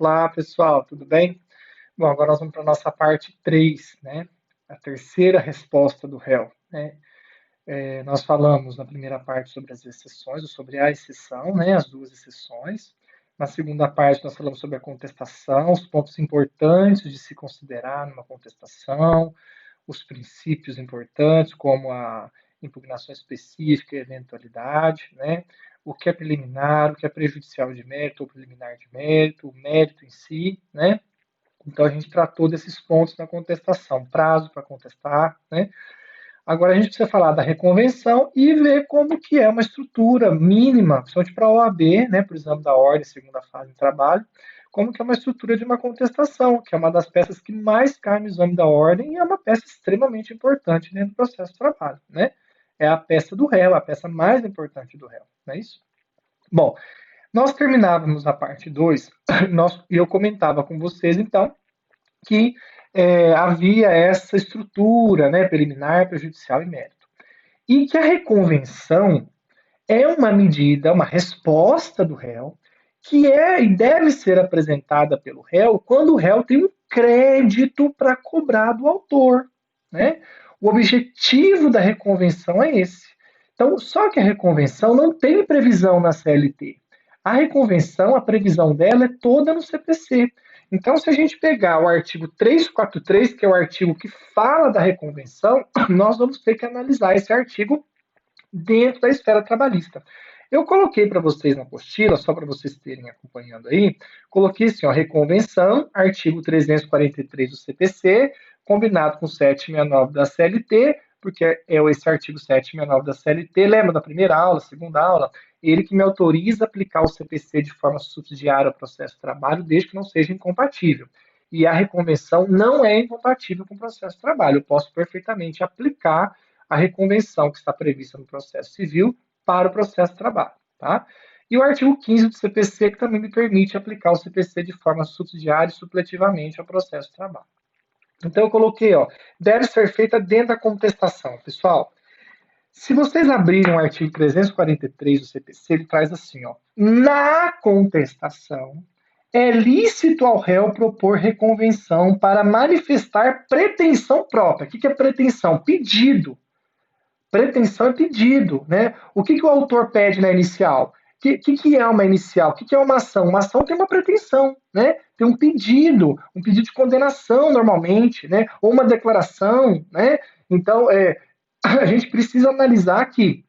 Olá, pessoal, tudo bem? Bom, agora nós vamos para a nossa parte 3, né? A terceira resposta do réu, né? Nós falamos na primeira parte sobre as exceções, ou sobre a exceção, né? As duas exceções. Na segunda parte, nós falamos sobre a contestação, os pontos importantes de se considerar numa contestação, os princípios importantes, como a impugnação específica e eventualidade, né? O que é preliminar, o que é prejudicial de mérito ou preliminar de mérito, o mérito em si, né? Então a gente tratou desses pontos na contestação, prazo para contestar, né? Agora a gente precisa falar da reconvenção e ver como que é uma estrutura mínima, principalmente para a OAB, né, por exame da ordem, segunda fase de trabalho, como que é uma estrutura de uma contestação, que é uma das peças que mais cai no exame da ordem e é uma peça extremamente importante dentro do processo de trabalho, né? É a peça do réu, a peça mais importante do réu, não é isso? Bom, nós terminávamos a parte 2 e eu comentava com vocês, então, que havia essa estrutura, né, preliminar, prejudicial e mérito. E que a reconvenção é uma medida, uma resposta do réu, que é e deve ser apresentada pelo réu quando o réu tem um crédito para cobrar do autor, né? O objetivo da reconvenção é esse. Então, só que a reconvenção não tem previsão na CLT. A reconvenção, a previsão dela é toda no CPC. Então, se a gente pegar o artigo 343, que é o artigo que fala da reconvenção, nós vamos ter que analisar esse artigo dentro da esfera trabalhista. Eu coloquei para vocês na apostila, só para vocês terem acompanhando aí, coloquei assim, ó, reconvenção, artigo 343 do CPC, combinado com 769 da CLT, porque é esse artigo 769 da CLT, lembra da primeira aula, segunda aula? Ele que me autoriza a aplicar o CPC de forma subsidiária ao processo de trabalho, desde que não seja incompatível. E a reconvenção não é incompatível com o processo de trabalho. Eu posso perfeitamente aplicar a reconvenção que está prevista no processo civil para o processo de trabalho. Tá? E o artigo 15 do CPC, que também me permite aplicar o CPC de forma subsidiária e supletivamente ao processo de trabalho. Então eu coloquei, ó, deve ser feita dentro da contestação. Pessoal, se vocês abrirem o artigo 343 do CPC, ele traz assim, ó, na contestação é lícito ao réu propor reconvenção para manifestar pretensão própria. O que é pretensão? Pedido. Pretensão é pedido, né? O que o autor pede na inicial? O que é uma inicial? O que é uma ação? Uma ação tem uma pretensão, né? Tem um pedido de condenação normalmente, né? Ou uma declaração, né? Então, a gente precisa analisar que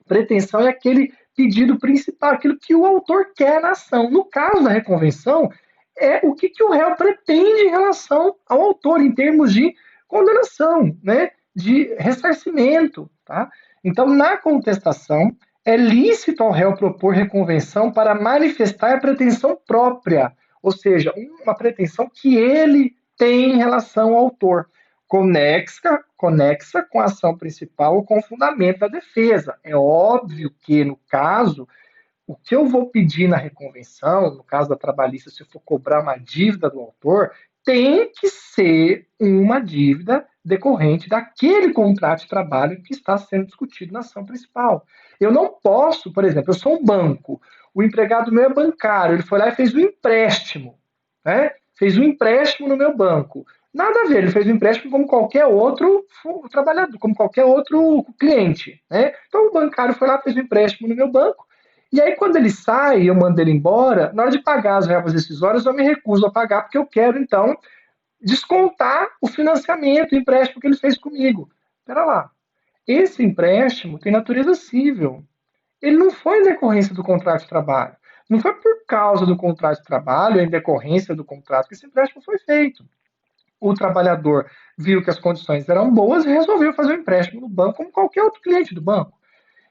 pretensão é aquele pedido principal, aquilo que o autor quer na ação. No caso da reconvenção, é o que o réu pretende em relação ao autor, em termos de condenação, né? De ressarcimento. Tá? Então, na contestação, é lícito ao réu propor reconvenção para manifestar a pretensão própria, ou seja, uma pretensão que ele tem em relação ao autor, conexa com a ação principal ou com o fundamento da defesa. É óbvio que, no caso, o que eu vou pedir na reconvenção, no caso da trabalhista, se eu for cobrar uma dívida do autor, tem que ser uma dívida decorrente daquele contrato de trabalho que está sendo discutido na ação principal. Eu não posso, por exemplo, eu sou um banco, o empregado meu é bancário, ele foi lá e fez um empréstimo, né? Fez um empréstimo no meu banco. Nada a ver, ele fez um empréstimo como qualquer outro trabalhador, como qualquer outro cliente, né? Então o bancário foi lá, fez um empréstimo no meu banco, e aí, quando ele sai, eu mando ele embora, na hora de pagar as verbas decisórias, eu me recuso a pagar, porque eu quero, então, descontar o financiamento, o empréstimo que ele fez comigo. Espera lá. Esse empréstimo tem natureza cível. Ele não foi em decorrência do contrato de trabalho. Não foi por causa do contrato de trabalho, em decorrência do contrato, que esse empréstimo foi feito. O trabalhador viu que as condições eram boas e resolveu fazer o empréstimo no banco, como qualquer outro cliente do banco.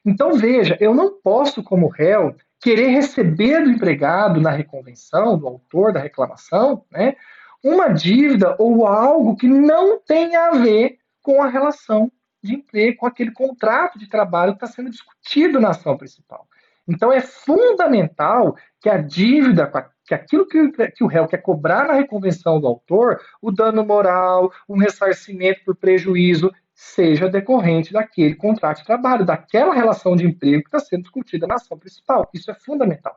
Então, veja, eu não posso, como réu, querer receber do empregado na reconvenção, do autor da reclamação, né, uma dívida ou algo que não tenha a ver com a relação de emprego, com aquele contrato de trabalho que está sendo discutido na ação principal. Então, é fundamental que a dívida, que aquilo que o réu quer cobrar na reconvenção do autor, o dano moral, um ressarcimento por prejuízo, seja decorrente daquele contrato de trabalho, daquela relação de emprego que está sendo discutida na ação principal. Isso é fundamental.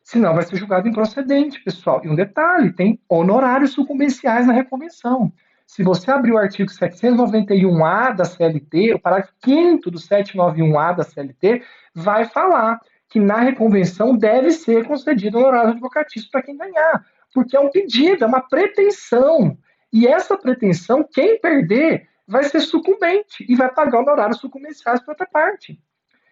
Senão vai ser julgado improcedente, pessoal. E um detalhe, tem honorários sucumbenciais na reconvenção. Se você abrir o artigo 791A da CLT, o parágrafo 5º do 791A da CLT, vai falar que na reconvenção deve ser concedido honorário advocatício para quem ganhar, porque é um pedido, é uma pretensão. E essa pretensão, quem perder, vai ser sucumbente e vai pagar honorários sucumbenciais para outra parte.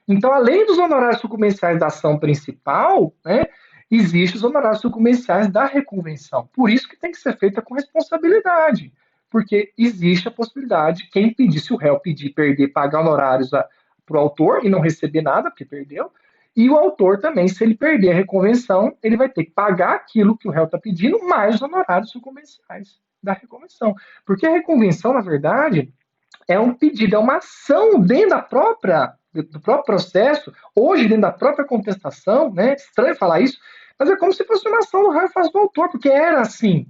Então, além dos honorários sucumbenciais da ação principal, né, existem os honorários sucumbenciais da reconvenção. Por isso que tem que ser feita com responsabilidade, porque existe a possibilidade, quem pedir, se o réu pedir, perder, pagar honorários para o autor e não receber nada, porque perdeu, e o autor também, se ele perder a reconvenção, ele vai ter que pagar aquilo que o réu está pedindo, mais os honorários sucumbenciais da reconvenção. Porque a reconvenção, na verdade, é um pedido, é uma ação dentro do próprio processo, hoje dentro da própria contestação, né? Estranho falar isso, mas é como se fosse uma ação do réu em face do autor, porque era assim.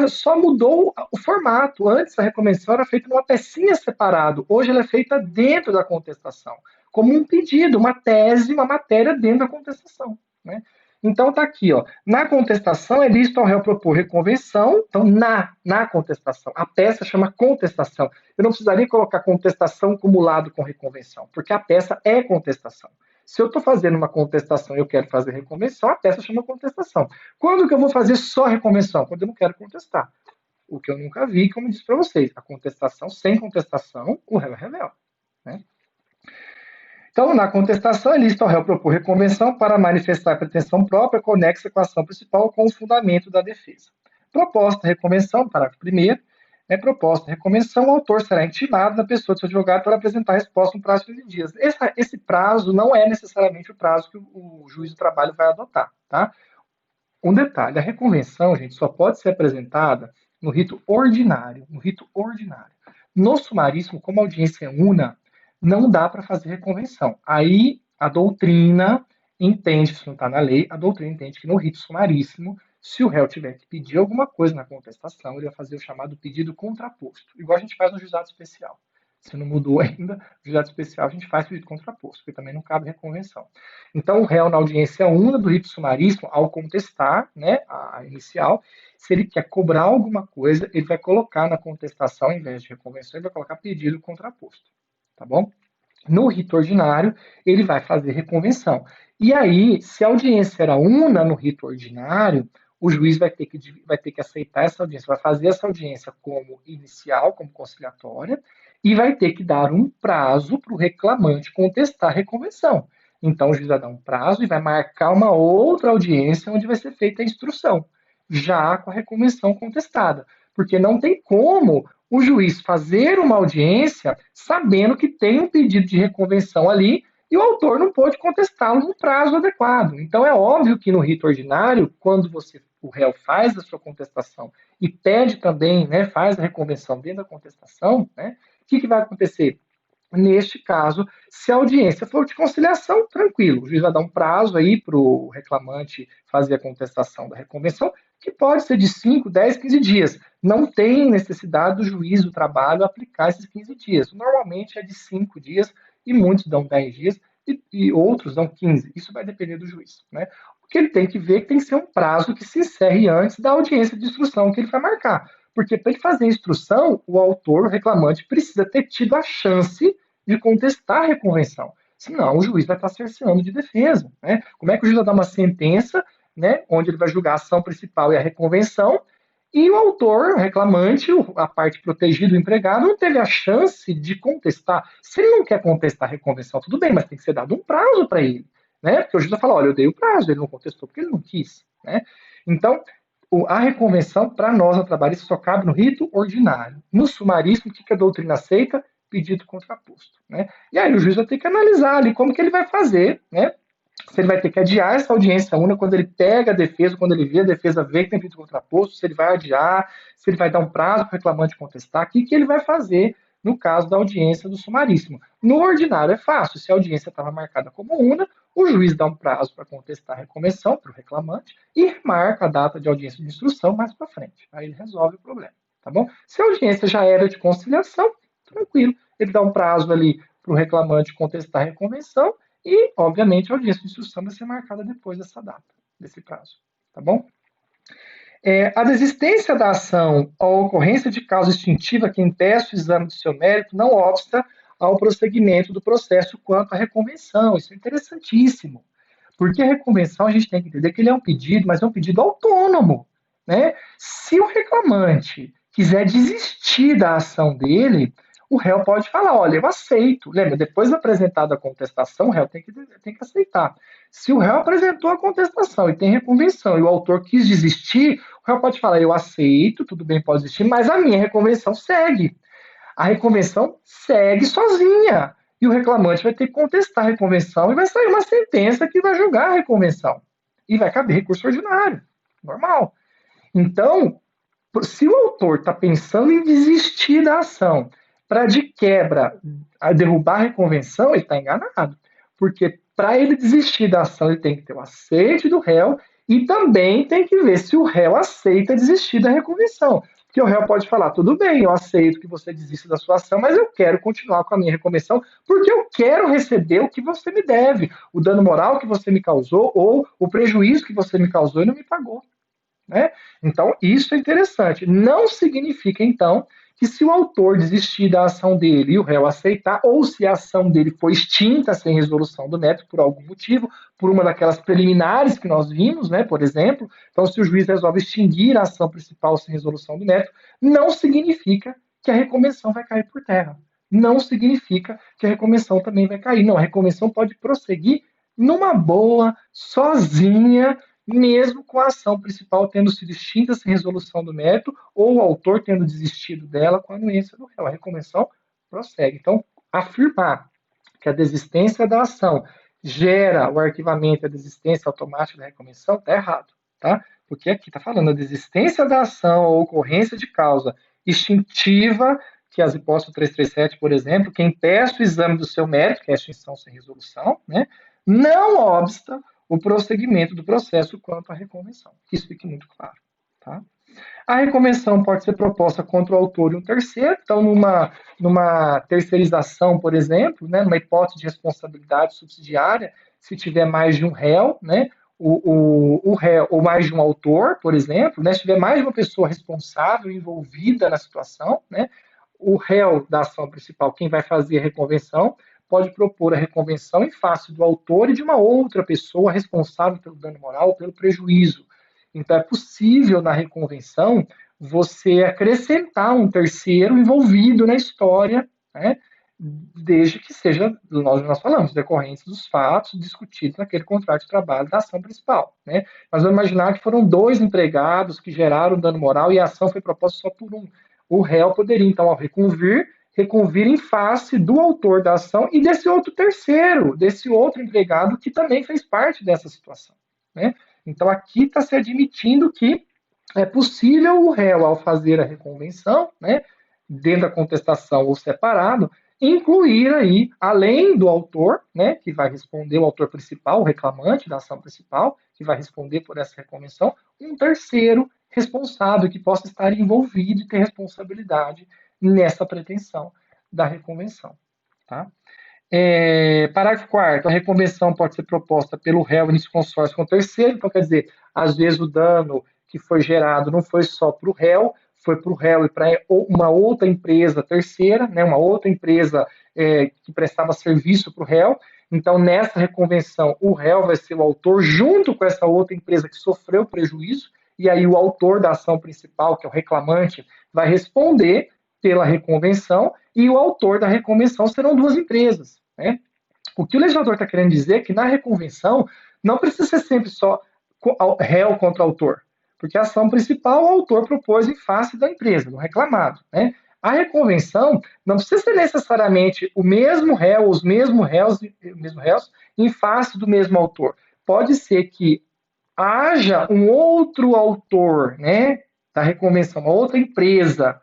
Só mudou o formato. Antes a reconvenção era feita numa pecinha separado, hoje ela é feita dentro da contestação, como um pedido, uma tese, uma matéria dentro da contestação, né? Então tá aqui, ó. Na contestação é lícito ao réu propor reconvenção. Então, na contestação. A peça chama contestação. Eu não precisaria colocar contestação cumulado com reconvenção, porque a peça é contestação. Se eu estou fazendo uma contestação e eu quero fazer reconvenção, a peça chama contestação. Quando que eu vou fazer só reconvenção? Quando eu não quero contestar. O que eu nunca vi, como eu disse para vocês, a contestação sem contestação, o réu é réu, né? Então, na contestação, é lícito ao réu propor reconvenção para manifestar a pretensão própria conexa com a ação principal com o fundamento da defesa. Proposta reconvenção, parágrafo 1º, proposta reconvenção, o autor será intimado na pessoa de seu advogado para apresentar a resposta no prazo de 15 dias. Esse prazo não é necessariamente o prazo que o juiz do trabalho vai adotar, tá? Um detalhe, a reconvenção, gente, só pode ser apresentada no rito ordinário, No sumaríssimo, como a audiência é una, não dá para fazer reconvenção. Aí a doutrina entende, isso não está na lei, a doutrina entende que no rito sumaríssimo, se o réu tiver que pedir alguma coisa na contestação, ele vai fazer o chamado pedido contraposto, igual a gente faz no juizado especial. Se não mudou ainda, no juizado especial a gente faz pedido contraposto, porque também não cabe reconvenção. Então, o réu, na audiência una do rito sumaríssimo, ao contestar, né, a inicial, se ele quer cobrar alguma coisa, ele vai colocar na contestação, ao invés de reconvenção, ele vai colocar pedido contraposto. Tá bom? No rito ordinário, ele vai fazer reconvenção. E aí, se a audiência era una no rito ordinário, o juiz vai ter que aceitar essa audiência, vai fazer essa audiência como inicial, como conciliatória, e vai ter que dar um prazo para o reclamante contestar a reconvenção. Então, o juiz vai dar um prazo e vai marcar uma outra audiência onde vai ser feita a instrução, já com a reconvenção contestada. Porque não tem como o juiz fazer uma audiência sabendo que tem um pedido de reconvenção ali e o autor não pode contestá-lo no prazo adequado. Então é óbvio que no rito ordinário, quando o réu faz a sua contestação e pede também, né, faz a reconvenção dentro da contestação, né, o que vai acontecer? Neste caso, se a audiência for de conciliação, tranquilo, o juiz vai dar um prazo aí para o reclamante fazer a contestação da reconvenção, que pode ser de 5, 10, 15 dias. Não tem necessidade do juiz do trabalho aplicar esses 15 dias. Normalmente é de 5 dias e muitos dão 10 dias e outros dão 15. Isso vai depender do juiz, né? O que ele tem que ver é que tem que ser um prazo que se encerre antes da audiência de instrução que ele vai marcar. Porque para ele fazer a instrução, o autor, o reclamante, precisa ter tido a chance de contestar a reconvenção. Senão, o juiz vai estar cerceando de defesa, né? Como é que o juiz vai dar uma sentença, né, onde ele vai julgar a ação principal e a reconvenção, e o autor, o reclamante, a parte protegida, o empregado, não teve a chance de contestar. Se ele não quer contestar a reconvenção, tudo bem, mas tem que ser dado um prazo para ele, né? Porque o juiz vai falar, olha, eu dei o prazo, ele não contestou porque ele não quis, né? Então, a reconvenção, para nós, no trabalhista, só cabe no rito ordinário. No sumaríssimo, o que a doutrina aceita? Pedido contraposto, né? E aí o juiz vai ter que analisar ali como que ele vai fazer, né? Se ele vai ter que adiar essa audiência única quando ele pega a defesa, quando ele vê a defesa, vê que tem pedido contraposto, se ele vai adiar, se ele vai dar um prazo para o reclamante contestar, o que ele vai fazer no caso da audiência do sumaríssimo. No ordinário é fácil, se a audiência estava marcada como una, o juiz dá um prazo para contestar a reconvenção para o reclamante e marca a data de audiência de instrução mais para frente. Aí ele resolve o problema, tá bom? Se a audiência já era de conciliação, tranquilo, ele dá um prazo ali para o reclamante contestar a reconvenção e, obviamente, a audiência de instrução vai ser marcada depois dessa data. desse prazo, tá bom? A desistência da ação ou ocorrência de causa extintiva que impeça o exame do seu mérito não obsta ao prosseguimento do processo quanto à reconvenção. Isso é interessantíssimo. Porque a reconvenção a gente tem que entender que ele é um pedido, mas é um pedido autônomo, né? Se o reclamante quiser desistir da ação dele, o réu pode falar, olha, eu aceito. Lembra, depois da apresentada a contestação, o réu tem que aceitar. Se o réu apresentou a contestação e tem reconvenção e o autor quis desistir, o réu pode falar, eu aceito, tudo bem, pode desistir, mas a minha reconvenção segue. A reconvenção segue sozinha. E o reclamante vai ter que contestar a reconvenção e vai sair uma sentença que vai julgar a reconvenção. E vai caber recurso ordinário. Normal. Então, se o autor está pensando em desistir da ação para de quebra a derrubar a reconvenção, ele está enganado. Porque para ele desistir da ação, ele tem que ter o aceite do réu e também tem que ver se o réu aceita desistir da reconvenção. Porque o réu pode falar, tudo bem, eu aceito que você desista da sua ação, mas eu quero continuar com a minha reconvenção porque eu quero receber o que você me deve, o dano moral que você me causou ou o prejuízo que você me causou e não me pagou. Né? Então, isso é interessante. Não significa, então, que se o autor desistir da ação dele e o réu aceitar, ou se a ação dele foi extinta sem resolução do mérito por algum motivo, por uma daquelas preliminares que nós vimos, né, por exemplo, então se o juiz resolve extinguir a ação principal sem resolução do mérito, não significa que a reconvenção vai cair por terra. Não significa que a reconvenção também vai cair. Não, a reconvenção pode prosseguir numa boa, sozinha, mesmo com a ação principal tendo sido extinta sem resolução do mérito ou o autor tendo desistido dela com a anuência do réu. A reconvenção prossegue. Então, afirmar que a desistência da ação gera o arquivamento e a desistência automática da reconvenção está errado, tá? Porque aqui está falando a desistência da ação ou ocorrência de causa extintiva, que as hipóteses 337, por exemplo, que impeça o exame do seu mérito, que é a extinção sem resolução, né? Não obsta o prosseguimento do processo quanto à reconvenção. Que isso fique muito claro. Tá? A reconvenção pode ser proposta contra o autor e um terceiro. Então, numa terceirização, por exemplo, né, numa hipótese de responsabilidade subsidiária, se tiver mais de um réu, né, o réu, ou mais de um autor, por exemplo, né, se tiver mais de uma pessoa responsável envolvida na situação, né, o réu da ação principal, quem vai fazer a reconvenção, pode propor a reconvenção em face do autor e de uma outra pessoa responsável pelo dano moral ou pelo prejuízo. Então, é possível na reconvenção você acrescentar um terceiro envolvido na história, né, desde que seja, nós falamos, decorrentes dos fatos discutidos naquele contrato de trabalho da ação principal. Né? Mas vamos imaginar que foram dois empregados que geraram dano moral e a ação foi proposta só por um. O réu poderia, então, ao reconvir em face do autor da ação e desse outro terceiro, desse outro empregado que também fez parte dessa situação. Né? Então, aqui está se admitindo que é possível o réu, ao fazer a reconvenção, né, dentro da contestação ou separado, incluir aí, além do autor, né, que vai responder, o autor principal, o reclamante da ação principal, que vai responder por essa reconvenção, um terceiro responsável que possa estar envolvido e ter responsabilidade nessa pretensão da reconvenção. Tá? Parágrafo 4º, a reconvenção pode ser proposta pelo réu em consórcio com o terceiro, então quer dizer, às vezes o dano que foi gerado não foi só para o réu, foi para o réu e para uma outra empresa terceira, né, uma outra empresa que prestava serviço para o réu. Então, nessa reconvenção, o réu vai ser o autor junto com essa outra empresa que sofreu prejuízo, e aí o autor da ação principal, que é o reclamante, vai responder pela reconvenção, e o autor da reconvenção serão duas empresas. Né? O que o legislador está querendo dizer é que na reconvenção não precisa ser sempre só réu contra autor, porque a ação principal o autor propôs em face da empresa, do reclamado. Né? A reconvenção não precisa ser necessariamente o mesmo réu, os mesmos réus em face do mesmo autor. Pode ser que haja um outro autor, né, da reconvenção, uma outra empresa,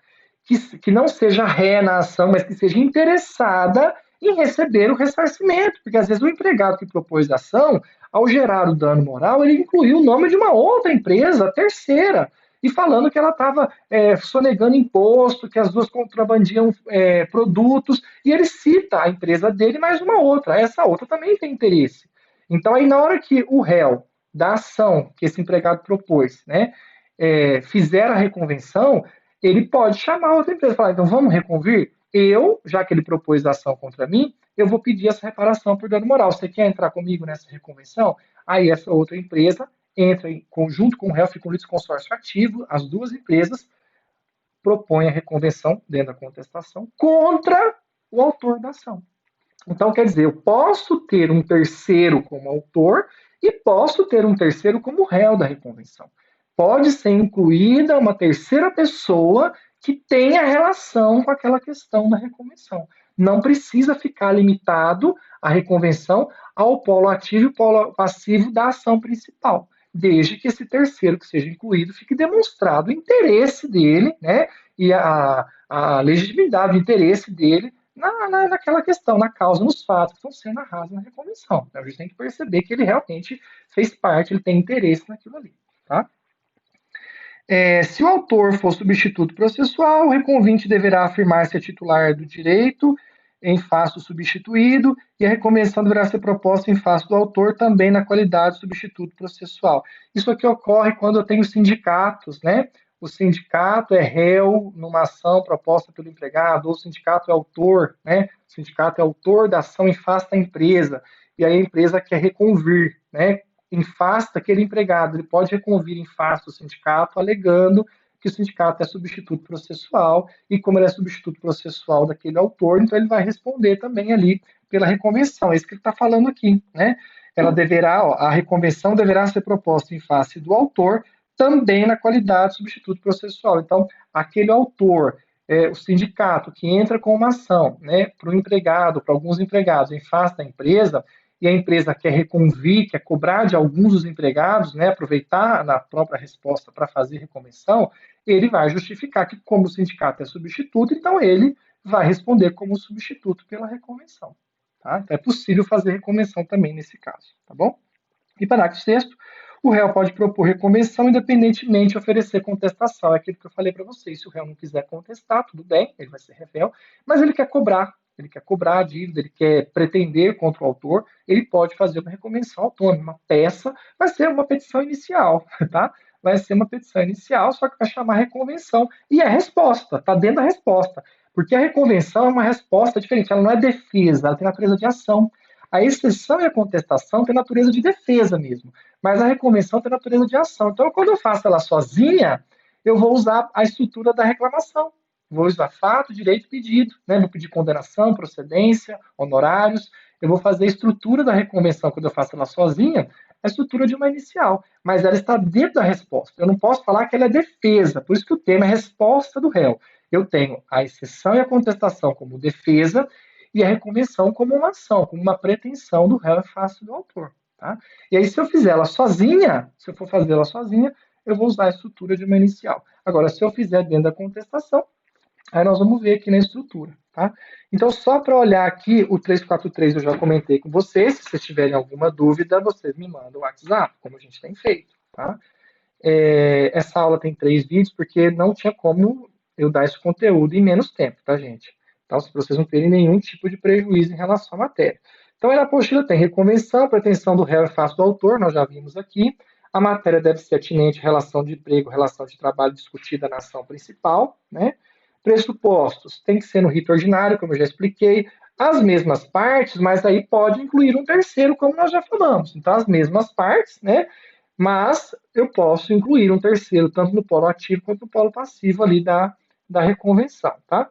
que não seja ré na ação, mas que seja interessada em receber o ressarcimento, porque às vezes o empregado que propôs a ação, ao gerar o dano moral, ele incluiu o nome de uma outra empresa, terceira, e falando que ela estava sonegando imposto, que as duas contrabandiam produtos, e ele cita a empresa dele mais uma outra, essa outra também tem interesse. Então aí na hora que o réu da ação que esse empregado propôs, né, fizer a reconvenção, ele pode chamar outra empresa e falar, então vamos reconvir? Já que ele propôs a ação contra mim, eu vou pedir essa reparação por dano moral. Você quer entrar comigo nessa reconvenção? Aí essa outra empresa entra em conjunto com o réu, fica um litisconsórcio ativo, as duas empresas propõem a reconvenção dentro da contestação contra o autor da ação. Então, quer dizer, eu posso ter um terceiro como autor e posso ter um terceiro como réu da reconvenção. Pode ser incluída uma terceira pessoa que tenha relação com aquela questão da reconvenção. Não precisa ficar limitado a reconvenção ao polo ativo e polo passivo da ação principal, desde que esse terceiro que seja incluído fique demonstrado o interesse dele, né, e a legitimidade do interesse dele naquela questão, na causa, nos fatos que estão sendo narrados na reconvenção. Então, a gente tem que perceber que ele realmente fez parte, ele tem interesse naquilo ali. Tá? Se o autor for substituto processual, o reconvinte deverá afirmar-se titular do direito em face do substituído e a reconvenção deverá ser proposta em face do autor também na qualidade de substituto processual. Isso aqui ocorre quando eu tenho sindicatos, né? O sindicato é réu numa ação proposta pelo empregado, ou o sindicato é autor, né? O sindicato é autor da ação em face da empresa, e aí a empresa quer reconvir, né? Em face daquele empregado, ele pode reconvir em face do sindicato, alegando que o sindicato é substituto processual, e como ele é substituto processual daquele autor, então ele vai responder também ali pela reconvenção. É isso que ele está falando aqui, né? A reconvenção deverá ser proposta em face do autor, também na qualidade de substituto processual. Então, aquele autor, o sindicato que entra com uma ação, né, para o empregado, para alguns empregados, em face da empresa, e a empresa quer reconvir, quer cobrar de alguns dos empregados, né, aproveitar na própria resposta para fazer reconvenção, ele vai justificar que, como o sindicato é substituto, então ele vai responder como substituto pela reconvenção. Tá? Então é possível fazer reconvenção também nesse caso, tá bom? E parágrafo 6º, o réu pode propor reconvenção independentemente de oferecer contestação. É aquilo que eu falei para vocês. Se o réu não quiser contestar, tudo bem, ele vai ser réu, mas ele quer cobrar a dívida, ele quer pretender contra o autor, ele pode fazer uma reconvenção autônoma. Uma peça vai ser uma petição inicial, tá? Vai ser uma petição inicial, só que vai chamar reconvenção. E é resposta, está dentro da resposta. Porque a reconvenção é uma resposta diferente, ela não é defesa, ela tem natureza de ação. A exceção e a contestação têm natureza de defesa mesmo, mas a reconvenção tem natureza de ação. Então, quando eu faço ela sozinha, eu vou usar a estrutura da reclamação. Vou usar fato, direito, pedido. Né? Vou pedir condenação, procedência, honorários. Eu vou fazer a estrutura da reconvenção quando eu faço ela sozinha, a estrutura de uma inicial. Mas ela está dentro da resposta. Eu não posso falar que ela é defesa. Por isso que o tema é resposta do réu. Eu tenho a exceção e a contestação como defesa e a reconvenção como uma ação, como uma pretensão do réu em face do autor. Tá? E aí, se eu fizer ela sozinha, se eu for fazer ela sozinha, eu vou usar a estrutura de uma inicial. Agora, se eu fizer dentro da contestação, aí nós vamos ver aqui na estrutura. Tá? Então, só para olhar aqui, o 343 eu já comentei com vocês. Se vocês tiverem alguma dúvida, vocês me mandam o WhatsApp, como a gente tem feito. Tá? Essa aula tem 3 vídeos, porque não tinha como eu dar esse conteúdo em menos tempo, tá, gente? Então, para vocês não terem nenhum tipo de prejuízo em relação à matéria. Então, a apostila tem reconvenção, pretensão do réu em face do autor, nós já vimos aqui. A matéria deve ser atinente à relação de emprego, relação de trabalho discutida na ação principal, né? Pressupostos, tem que ser no rito ordinário, como eu já expliquei. As mesmas partes, mas aí pode incluir um terceiro, como nós já falamos. Então, as mesmas partes, né? Mas eu posso incluir um terceiro, tanto no polo ativo quanto no polo passivo ali da reconvenção, tá?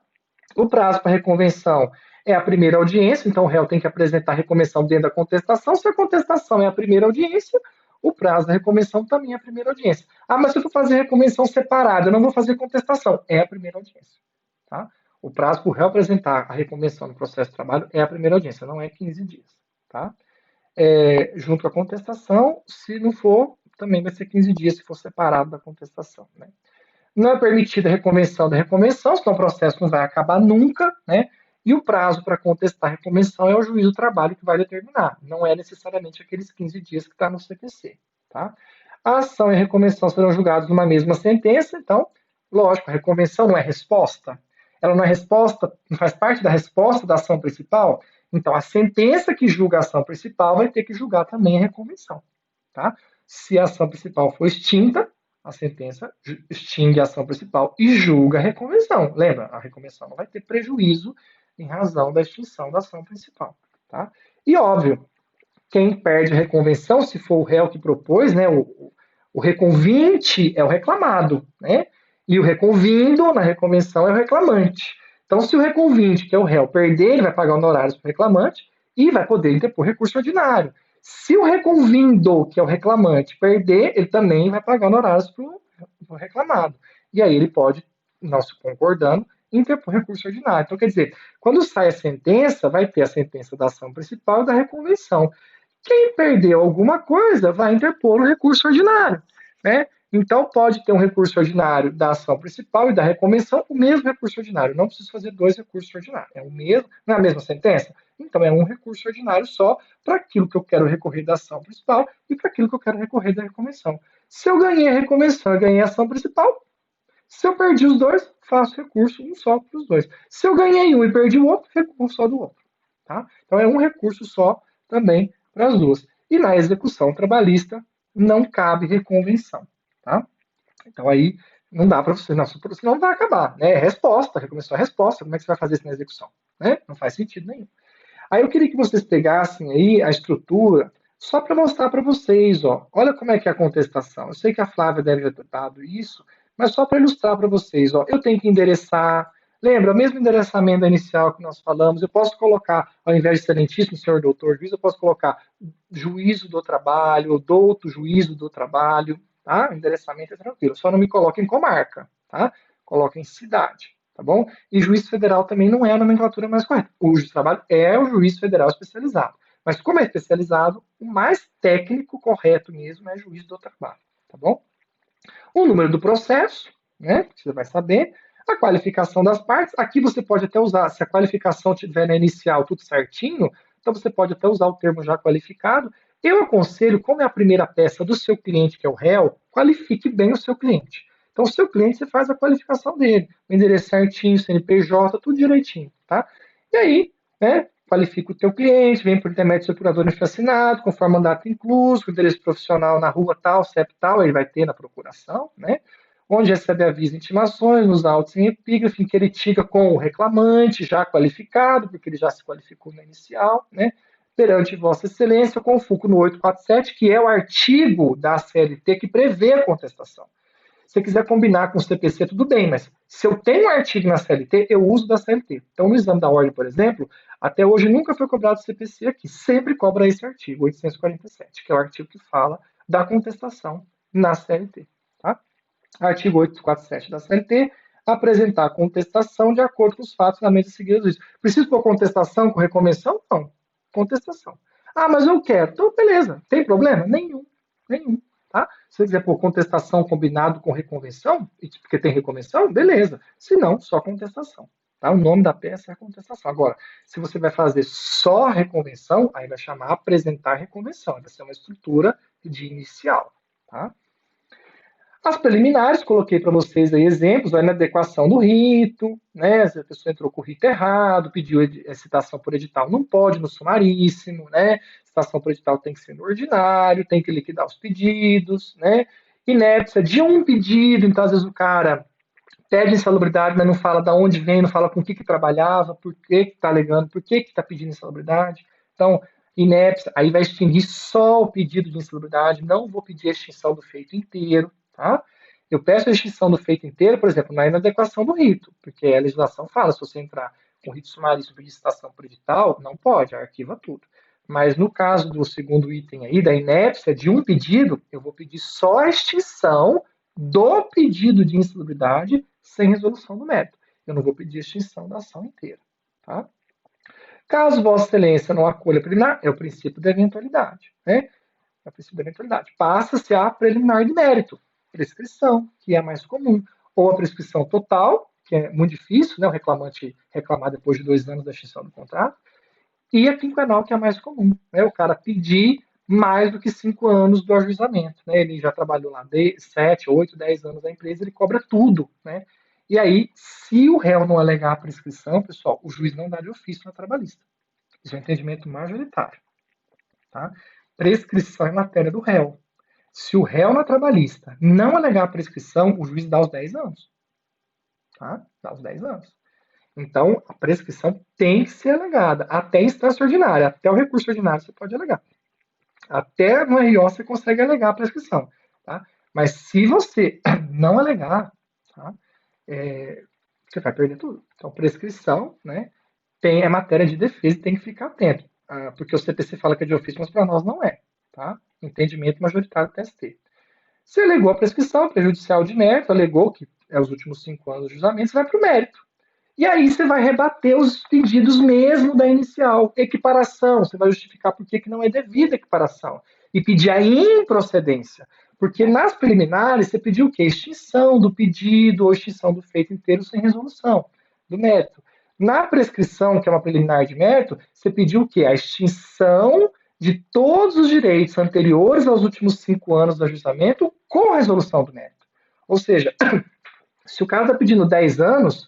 O prazo para reconvenção é a primeira audiência, então o réu tem que apresentar a reconvenção dentro da contestação. Se a contestação é a primeira audiência, o prazo da reconvenção também é a primeira audiência. Ah, mas se eu for fazer reconvenção separada, eu não vou fazer contestação. É a primeira audiência. Tá? O prazo para o réu apresentar a reconvenção no processo de trabalho é a primeira audiência, não é 15 dias. Tá? Junto com a contestação, se não for, também vai ser 15 dias se for separado da contestação. Né? Não é permitida a reconvenção da reconvenção, senão o processo não vai acabar nunca, né? E o prazo para contestar a reconvenção é o juiz do trabalho que vai determinar, não é necessariamente aqueles 15 dias que está no CPC. Tá? A ação e a reconvenção serão julgados numa mesma sentença, então, lógico, a reconvenção não é resposta, ela não é resposta, não faz parte da resposta da ação principal, então a sentença que julga a ação principal vai ter que julgar também a reconvenção. Tá? Se a ação principal for extinta, a sentença extingue a ação principal e julga a reconvenção. Lembra, a reconvenção não vai ter prejuízo em razão da extinção da ação principal. Tá? E óbvio, quem perde a reconvenção, se for o réu que propôs, né, o reconvinte é o reclamado, né? E o reconvindo na reconvenção é o reclamante. Então, se o reconvinte, que é o réu, perder, ele vai pagar honorários para o reclamante e vai poder interpor recurso ordinário. Se o reconvindo, que é o reclamante, perder, ele também vai pagar honorários para o reclamado. E aí ele pode, não se concordando, interpor recurso ordinário. Então, quer dizer, quando sai a sentença, vai ter a sentença da ação principal e da reconvenção. Quem perdeu alguma coisa vai interpor o recurso ordinário, né? Então, pode ter um recurso ordinário da ação principal e da reconvenção, o mesmo recurso ordinário. Não preciso fazer dois recursos ordinários. É o mesmo, não é a mesma sentença? Então, é um recurso ordinário só para aquilo que eu quero recorrer da ação principal e para aquilo que eu quero recorrer da reconvenção. Se eu ganhei a reconvenção e ganhei a ação principal, se eu perdi os dois, faço recurso um só para os dois. Se eu ganhei um e perdi o outro, recurso só do outro. Tá? Então, é um recurso só também para as duas. E na execução trabalhista não cabe reconvenção. Tá? Então aí não dá para você, não, senão vai acabar. Né? Resposta, recomeçou a resposta, como é que você vai fazer isso na execução? Né? Não faz sentido nenhum. Aí eu queria que vocês pegassem aí a estrutura só para mostrar para vocês, ó, olha como é que é a contestação. Eu sei que a Flávia deve ter dado isso, mas só para ilustrar para vocês, ó, eu tenho que endereçar. Lembra, o mesmo endereçamento inicial que nós falamos, eu posso colocar, ao invés de excelentíssimo senhor doutor juiz, eu posso colocar juízo do trabalho, ou douto juízo do trabalho, tá? O endereçamento é tranquilo, só não me coloquem comarca, tá? Coloquem cidade, tá bom? E juiz federal também não é a nomenclatura mais correta. O juiz de trabalho é o juiz federal especializado. Mas como é especializado, o mais técnico correto mesmo é juiz do trabalho, tá bom? O número do processo, né, que você vai saber, a qualificação das partes, aqui você pode até usar, se a qualificação tiver na inicial tudo certinho, então você pode até usar o termo já qualificado. Eu aconselho, como é a primeira peça do seu cliente, que é o réu, qualifique bem o seu cliente. Então, o seu cliente, você faz a qualificação dele, o endereço certinho, CNPJ, tudo direitinho, tá? E aí, né, qualifica o teu cliente, vem por intermédio do seu procurador assinado, conforme mandato incluso, com endereço profissional na rua tal, CEP tal, ele vai ter na procuração, né? Onde recebe aviso e intimações, nos autos em epígrafe, em que ele litica com o reclamante, já qualificado, porque ele já se qualificou na inicial, né? Perante Vossa Excelência, eu confuco no 847, que é o artigo da CLT que prevê a contestação. Se você quiser combinar com o CPC, tudo bem, mas se eu tenho um artigo na CLT, eu uso da CLT. Então, no exame da ordem, por exemplo, até hoje nunca foi cobrado CPC aqui, sempre cobra esse artigo, 847, que é o artigo que fala da contestação na CLT. Tá? Artigo 847 da CLT, apresentar contestação de acordo com os fatos na mesa seguida do juiz. Preciso pôr contestação com reconvenção? Não. Contestação. Ah, mas eu quero. Então, beleza. Tem problema? Nenhum. Nenhum. Tá? Se você quiser pôr contestação combinado com reconvenção, porque tem reconvenção, beleza. Se não, só contestação. Tá? O nome da peça é contestação. Agora, se você vai fazer só reconvenção, aí vai chamar apresentar reconvenção. Vai ser uma estrutura de inicial. Tá? As preliminares, coloquei para vocês aí exemplos, a inadequação do rito, né? Se a pessoa entrou com o rito errado, pediu citação por edital, não pode no sumaríssimo, né? Citação por edital tem que ser no ordinário, tem que liquidar os pedidos, né? Inépcia de um pedido, então às vezes o cara pede insalubridade, mas não fala de onde vem, não fala com o que trabalhava, por que está alegando, por que está pedindo insalubridade. Então, inépcia, aí vai extinguir só o pedido de insalubridade, não vou pedir a extinção do feito inteiro, tá? Eu peço a extinção do feito inteiro, por exemplo, na inadequação do rito, porque a legislação fala, se você entrar com rito sumaríssimo pedir citação por edital, não pode, arquiva tudo. Mas no caso do segundo item aí, da inépcia de um pedido, eu vou pedir só a extinção do pedido de insalubridade sem resolução do mérito. Eu não vou pedir a extinção da ação inteira. Tá? Caso Vossa Excelência não acolha a preliminar, é o princípio da eventualidade. Né? É o princípio da eventualidade. Passa-se a preliminar de mérito, prescrição, que é a mais comum, ou a prescrição total, que é muito difícil, né, o reclamante reclamar depois de 2 anos da extinção do contrato, e a quinquenal, que é a mais comum. Né, o cara pedir mais do que 5 anos do ajuizamento. Né, ele já trabalhou lá 7, 8, 10 anos na empresa, ele cobra tudo. Né, e aí, se o réu não alegar a prescrição, pessoal, o juiz não dá de ofício na trabalhista. Isso é um entendimento majoritário. Tá? Prescrição em matéria do réu. Se o réu na trabalhista não alegar a prescrição, o juiz dá os 10 anos. Tá? Dá os 10 anos. Então, a prescrição tem que ser alegada, até em instância ordinária, até o recurso ordinário você pode alegar. Até no RO você consegue alegar a prescrição. Tá? Mas se você não alegar, tá? Você vai perder tudo. Então, prescrição, né, é matéria de defesa e tem que ficar atento. Porque o CPC fala que é de ofício, mas para nós não é. Tá? Entendimento majoritário do TST. Se alegou a prescrição, prejudicial de mérito, alegou que é os últimos 5 anos de julgamento, você vai para o mérito. E aí você vai rebater os pedidos mesmo da inicial. Equiparação, você vai justificar por que não é devida a equiparação. E pedir a improcedência. Porque nas preliminares você pediu o quê? Extinção do pedido ou extinção do feito inteiro sem resolução do mérito. Na prescrição, que é uma preliminar de mérito, você pediu o quê? A extinção de todos os direitos anteriores aos últimos 5 anos do ajustamento com resolução do mérito. Ou seja, se o cara está pedindo 10 anos,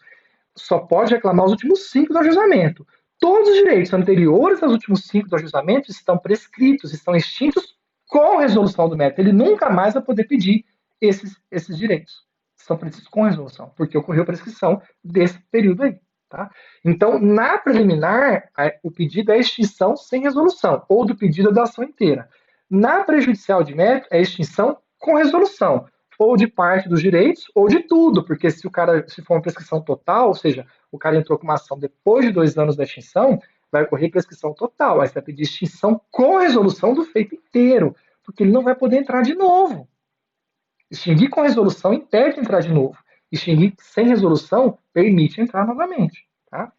só pode reclamar os últimos 5 do ajustamento. Todos os direitos anteriores aos últimos 5 do ajustamento estão prescritos, estão extintos com resolução do mérito. Ele nunca mais vai poder pedir esses direitos. São prescritos com resolução, porque ocorreu prescrição desse período aí. Tá? Então, na preliminar, o pedido é extinção sem resolução, ou do pedido da ação inteira. Na prejudicial de mérito, é extinção com resolução, ou de parte dos direitos, ou de tudo, porque se for uma prescrição total, ou seja, o cara entrou com uma ação depois de 2 anos da extinção, vai ocorrer prescrição total. Aí você vai pedir extinção com resolução do feito inteiro, porque ele não vai poder entrar de novo. Extinguir com resolução impede entrar de novo. Extinguir sem resolução permite entrar novamente. Tá?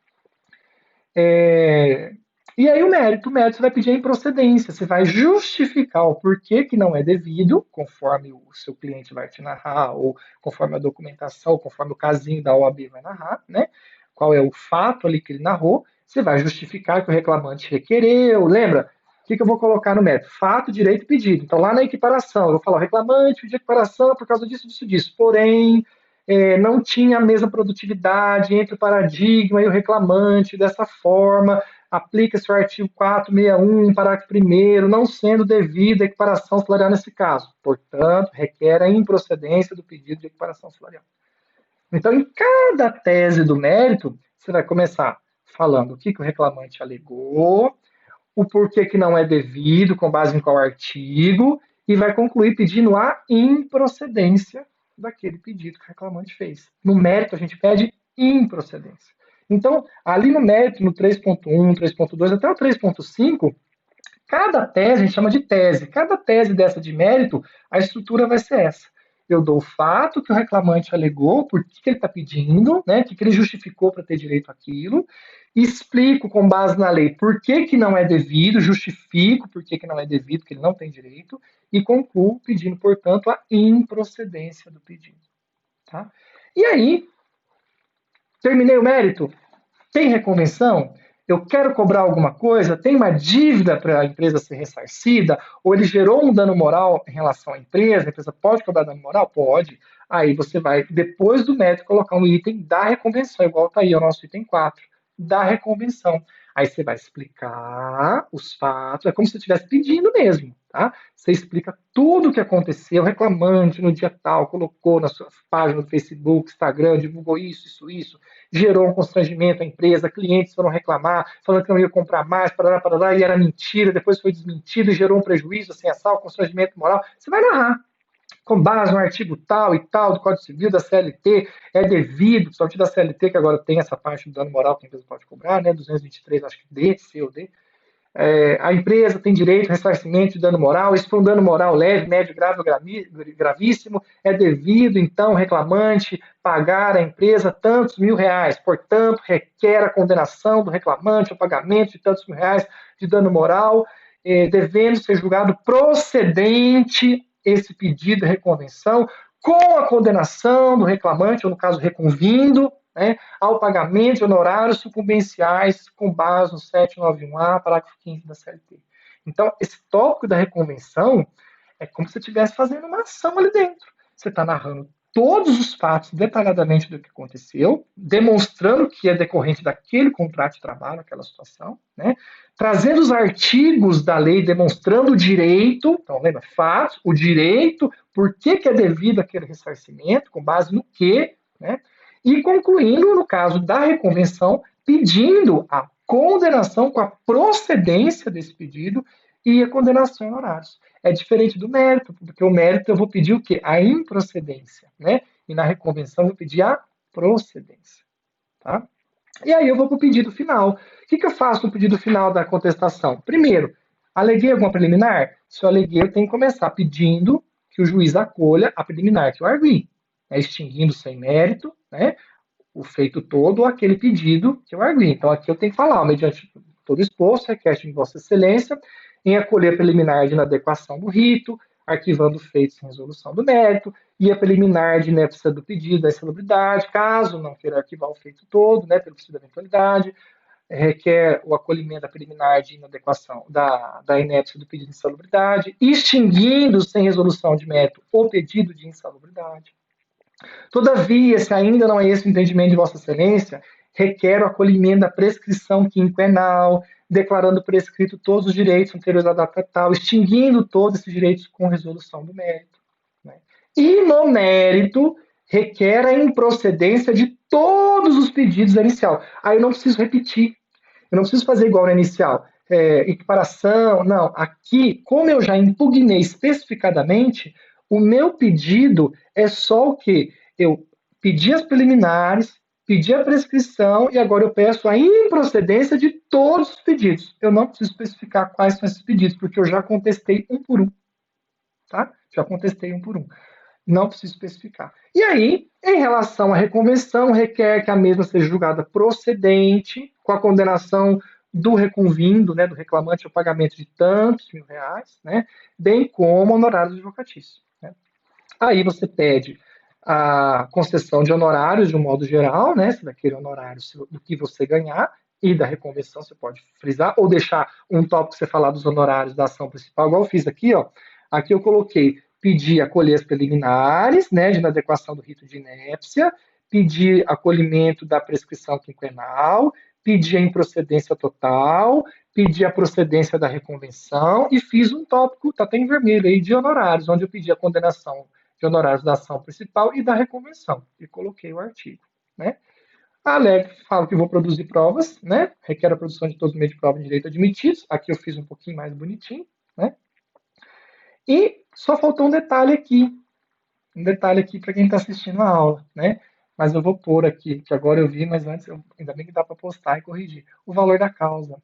E aí o mérito você vai pedir a improcedência, você vai justificar o porquê que não é devido, conforme o seu cliente vai te narrar, ou conforme a documentação, conforme o casinho da OAB vai narrar, né? Qual é o fato ali que ele narrou, você vai justificar que o reclamante requereu, lembra? O que eu vou colocar no mérito? Fato, direito e pedido. Então, lá na equiparação, eu vou falar, o reclamante pediu equiparação por causa disso, disso, disso. Porém, não tinha a mesma produtividade entre o paradigma e o reclamante dessa forma, aplica-se o artigo 461, parágrafo 1º, não sendo devida a equiparação salarial nesse caso. Portanto, requer a improcedência do pedido de equiparação salarial. Então, em cada tese do mérito, você vai começar falando o que o reclamante alegou, o porquê que não é devido, com base em qual artigo, e vai concluir pedindo a improcedência daquele pedido que o reclamante fez. No mérito, a gente pede improcedência. Então, ali no mérito, no 3.1, 3.2, até o 3.5, cada tese a gente chama de tese. Cada tese dessa de mérito, a estrutura vai ser essa. Eu dou o fato que o reclamante alegou, por que ele está pedindo, né, o que ele justificou para ter direito àquilo, explico com base na lei por que não é devido, justifico por que não é devido, que ele não tem direito, e concluo pedindo, portanto, a improcedência do pedido. Tá? E aí, terminei o mérito? Tem reconvenção? Eu quero cobrar alguma coisa? Tem uma dívida para a empresa ser ressarcida? Ou ele gerou um dano moral em relação à empresa? A empresa pode cobrar dano moral? Pode. Aí você vai, depois do mérito, colocar um item da reconvenção, igual está aí o nosso item 4, da reconvenção. Aí você vai explicar os fatos, é como se você estivesse pedindo mesmo, tá? Você explica tudo o que aconteceu, o reclamante no dia tal, colocou na sua página do Facebook, Instagram, divulgou isso, gerou um constrangimento à empresa, clientes foram reclamar, falando que não ia comprar mais, parará, e era mentira, depois foi desmentido e gerou um prejuízo, assim, assal, constrangimento moral. Você vai narrar com base no artigo tal e tal do Código Civil, da CLT, é devido, principalmente da CLT, que agora tem essa parte do dano moral que a empresa pode cobrar, né, 223, acho que D, C ou D, a empresa tem direito ao ressarcimento de dano moral, isso foi um dano moral leve, médio, grave ou gravíssimo, é devido, então, o reclamante pagar à empresa tantos mil-reais, portanto, requer a condenação do reclamante ao pagamento de tantos mil-reais de dano moral, devendo ser julgado procedente esse pedido de reconvenção, com a condenação do reclamante, ou no caso, reconvindo, né, ao pagamento de honorários sucumbenciais com base no 791A, parágrafo 5º da CLT. Então, esse tópico da reconvenção é como se você estivesse fazendo uma ação ali dentro. Você está narrando todos os fatos detalhadamente do que aconteceu, demonstrando que é decorrente daquele contrato de trabalho, aquela situação, né? Trazendo os artigos da lei demonstrando o direito, então lembra, fatos, o direito, por que é devido aquele ressarcimento, com base no que, né? E concluindo, no caso da reconvenção, pedindo a condenação com a procedência desse pedido e a condenação em honorários. É diferente do mérito, porque o mérito eu vou pedir o quê? A improcedência, né? E na reconvenção eu vou pedir a procedência, tá? E aí eu vou para o pedido final. O que eu faço no pedido final da contestação? Primeiro, aleguei alguma preliminar? Se eu aleguei, eu tenho que começar pedindo que o juiz acolha a preliminar que eu argui, né? Extinguindo sem mérito, né? O feito todo ou aquele pedido que eu argui. Então aqui eu tenho que falar, mediante todo exposto, requer de Vossa Excelência em acolher a preliminar de inadequação do rito, arquivando feitos sem resolução do mérito, e a preliminar de inépcia do pedido da insalubridade, caso não queira arquivar o feito todo, né, pelo princípio da eventualidade, requer o acolhimento da preliminar de inadequação da inépcia do pedido de insalubridade, extinguindo sem resolução de mérito o pedido de insalubridade. Todavia, se ainda não é esse o entendimento de Vossa Excelência, requer o acolhimento da prescrição quinquenal, declarando prescrito todos os direitos anteriores à data tal, extinguindo todos esses direitos com resolução do mérito. Né? E no mérito, requer a improcedência de todos os pedidos da inicial. Aí eu não preciso repetir, eu não preciso fazer igual na inicial. Equiparação, não. Aqui, como eu já impugnei especificadamente, o meu pedido é só o que? Eu pedi as preliminares, pedi a prescrição e agora eu peço a improcedência de todos os pedidos. Eu não preciso especificar quais são esses pedidos, porque eu já contestei um por um. Tá? Já contestei um por um. Não preciso especificar. E aí, em relação à reconvenção, requer que a mesma seja julgada procedente, com a condenação do reconvindo, né, do reclamante ao pagamento de tantos mil reais, né, bem como honorários advocatícios. Né. Aí você pede a concessão de honorários de um modo geral, né, se daquele honorário do que você ganhar, e da reconvenção você pode frisar, ou deixar um tópico que você falar dos honorários da ação principal, igual eu fiz aqui, ó. Aqui eu coloquei pedir acolher as preliminares, né, de inadequação do rito de inépcia, pedir acolhimento da prescrição quinquenal, pedir a improcedência total, pedir a procedência da reconvenção e fiz um tópico, tá até em vermelho aí, de honorários, onde eu pedi a condenação de honorários da ação principal e da reconvenção. E coloquei o artigo, né? A ALEG fala que vou produzir provas, né? Requer a produção de todos os meios de prova de direito admitidos. Aqui eu fiz um pouquinho mais bonitinho, né? E só faltou um detalhe aqui para quem está assistindo a aula, né? Mas eu vou pôr aqui, que agora eu vi, mas antes ainda bem que dá para postar e corrigir. O valor da causa.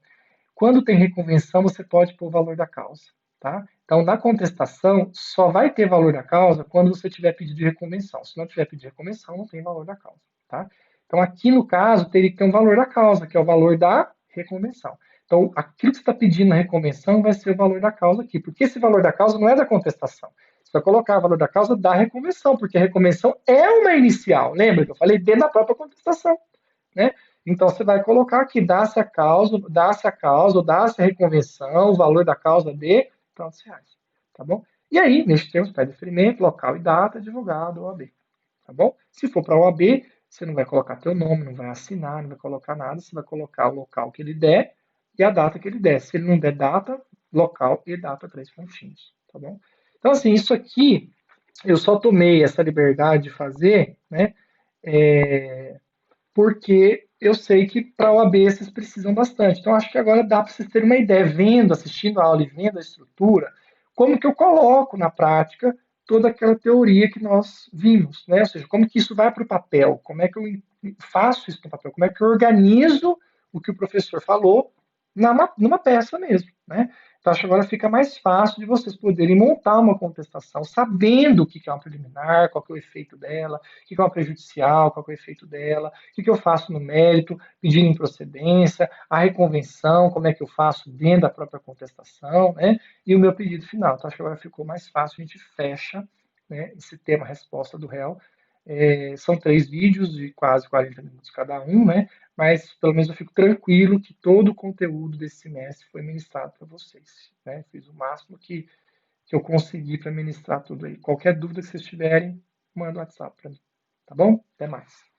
Quando tem reconvenção, você pode pôr o valor da causa, tá? Então, na contestação, só vai ter valor da causa quando você tiver pedido de reconvenção. Se não tiver pedido de reconvenção, não tem valor da causa, tá? Então, aqui no caso, teria que ter um valor da causa, que é o valor da reconvenção. Então, aquilo que você está pedindo na reconvenção vai ser o valor da causa aqui, porque esse valor da causa não é da contestação. Você vai colocar o valor da causa da reconvenção, porque a reconvenção é uma inicial. Lembra que eu falei dentro da própria contestação, né? Então você vai colocar aqui, dá-se a causa, ou dá-se a reconvenção, o valor da causa de tantos reais, tá bom? E aí, neste termo, pede deferimento, local e data, advogado, OAB, tá bom? Se for para a OAB, você não vai colocar teu nome, não vai assinar, não vai colocar nada, você vai colocar o local que ele der e a data que ele der. Se ele não der data, local e data, 3 pontinhos, tá bom? Então, assim, isso aqui, eu só tomei essa liberdade de fazer, né, porque eu sei que para o OAB vocês precisam bastante. Então, acho que agora dá para vocês terem uma ideia, vendo, assistindo a aula e vendo a estrutura, como que eu coloco na prática toda aquela teoria que nós vimos, né? Ou seja, como que isso vai para o papel, como é que eu faço isso no papel, como é que eu organizo o que o professor falou numa peça mesmo, né? Então, acho que agora fica mais fácil de vocês poderem montar uma contestação, sabendo o que é uma preliminar, qual que é o efeito dela, o que é uma prejudicial, qual que é o efeito dela, o que eu faço no mérito, pedindo improcedência, a reconvenção, como é que eu faço dentro da própria contestação, né? E o meu pedido final. Então, acho que agora ficou mais fácil, a gente fecha, né, esse tema resposta do réu. São 3 vídeos de quase 40 minutos cada um, né? Mas pelo menos eu fico tranquilo que todo o conteúdo desse semestre foi ministrado para vocês, né? Fiz o máximo que eu consegui para ministrar tudo aí. Qualquer dúvida que vocês tiverem, manda um WhatsApp para mim. Tá bom? Até mais.